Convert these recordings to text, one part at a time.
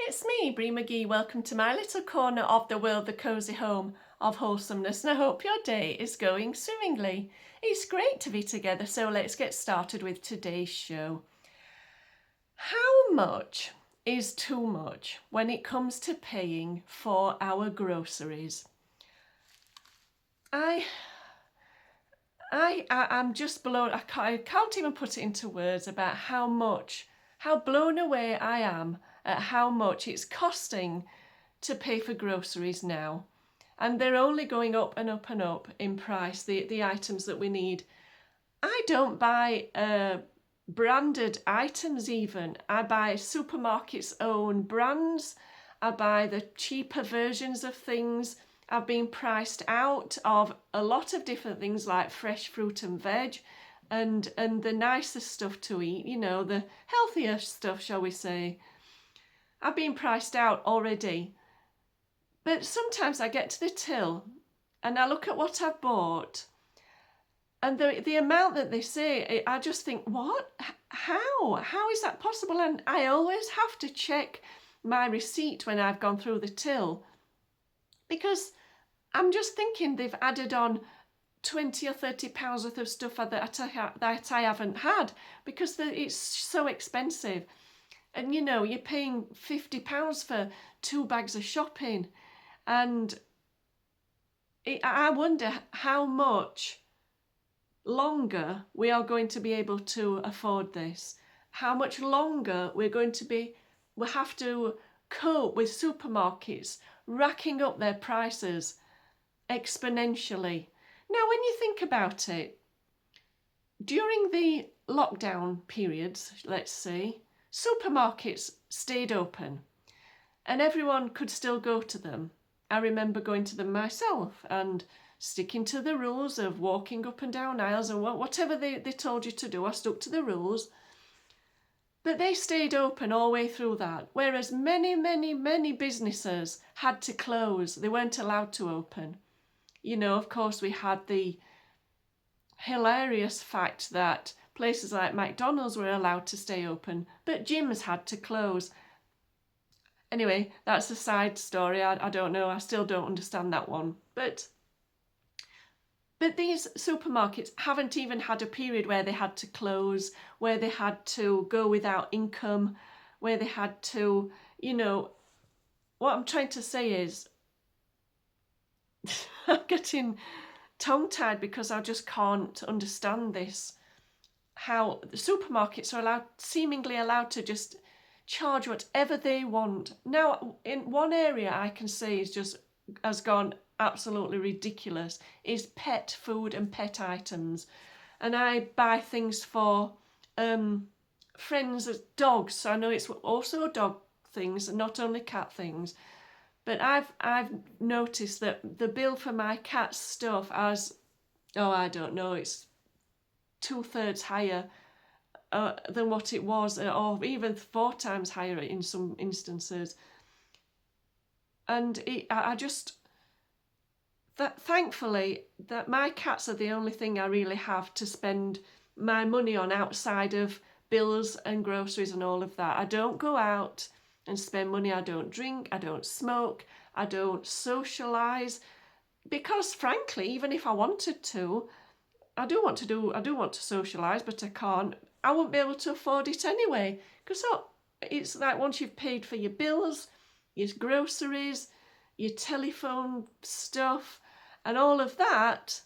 It's me, Bree McGee. Welcome to my little corner of the world, the cosy home of wholesomeness, and I hope your day is going swimmingly. It's great to be together, so let's get started with today's show. How much is too much when it comes to paying for our groceries? I'm just blown. I can't even put it into words about how blown away I am at how much it's costing to pay for groceries now. And they're only going up and up and up in price, the items that we need. I don't buy branded items even. I buy supermarkets' own brands. I buy the cheaper versions of things. I've been priced out of a lot of different things like fresh fruit and veg and the nicer stuff to eat, the healthier stuff, shall we say. I've been priced out already. But sometimes I get to the till and I look at what I've bought and the amount that they say, I just think, what? How is that possible? And I always have to check my receipt when I've gone through the till, because I'm just thinking they've added on 20 or 30 pounds worth of stuff that I haven't had, because it's so expensive. And you're paying £50 for 2 bags of shopping. And I wonder how much longer we are going to be able to afford this. How much longer we'll have to cope with supermarkets racking up their prices exponentially. Now, when you think about it, during the lockdown periods, let's say, supermarkets stayed open and everyone could still go to them. I remember going to them myself and sticking to the rules of walking up and down aisles and whatever they told you to do. I stuck to the rules. But they stayed open all the way through that, whereas many businesses had to close. They weren't allowed to open. Of course, we had the hilarious fact that places like McDonald's were allowed to stay open, but gyms had to close. Anyway, that's a side story. I don't know. I still don't understand that one. But these supermarkets haven't even had a period where they had to close, where they had to go without income, where they had to, what I'm trying to say is, I'm getting tongue-tied because I just can't understand this. How the supermarkets are seemingly allowed to just charge whatever they want. Now, in one area I can say has gone absolutely ridiculous is pet food and pet items. And I buy things for friends' dogs, so I know it's also dog things and not only cat things. But I've noticed that the bill for my cat's stuff I don't know, it's 2/3 higher than what it was, or even 4 times higher in some instances. And thankfully, that my cats are the only thing I really have to spend my money on outside of bills and groceries and all of that. I don't go out and spend money. I don't drink, I don't smoke, I don't socialise, because frankly, even if I wanted to, I do want to socialise, but I can't. I won't be able to afford it anyway, because it's like once you've paid for your bills, your groceries, your telephone stuff and all of that,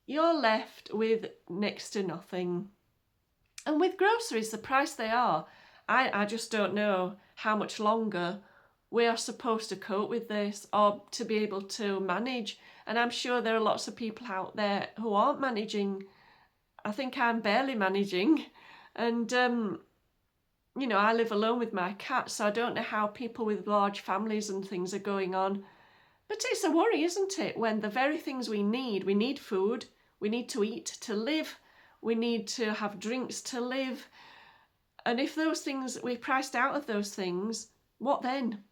you're left with next to nothing. And with groceries, the price they are, I just don't know how much longer we are supposed to cope with this or to be able to manage. And I'm sure there are lots of people out there who aren't managing. I think I'm barely managing. And, I live alone with my cat, so I don't know how people with large families and things are going on. But it's a worry, isn't it? When the very things we need food, we need to eat to live, we need to have drinks to live. And if those things, we're priced out of those things, what then?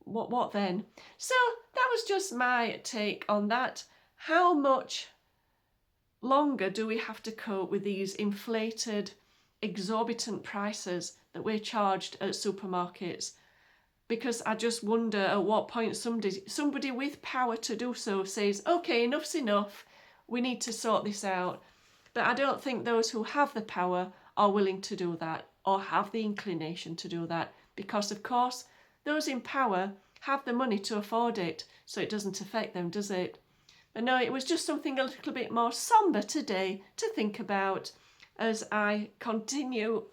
What then? So that was just my take on that. How much longer do we have to cope with these inflated, exorbitant prices that we're charged at supermarkets? because I just wonder at what point somebody with power to do so says, okay, enough's enough, we need to sort this out. But I don't think those who have the power are willing to do that or have the inclination to do that, because of course those in power have the money to afford it, so it doesn't affect them, does it? But no, it was just something a little bit more sombre today to think about as I continue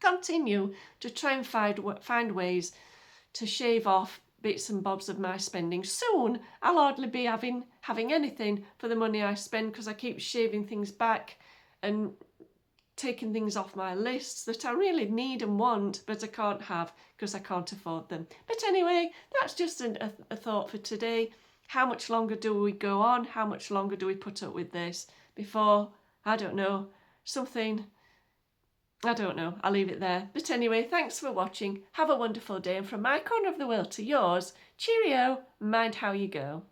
continue to try and find ways to shave off bits and bobs of my spending. Soon I'll hardly be having anything for the money I spend, because I keep shaving things back and taking things off my lists that I really need and want, but I can't have because I can't afford them. But anyway, that's just a thought for today. How much longer do we go on? How much longer do we put up with this before, I don't know, I don't know, I'll leave it there. But anyway, thanks for watching. Have a wonderful day, and from my corner of the world to yours, cheerio, mind how you go.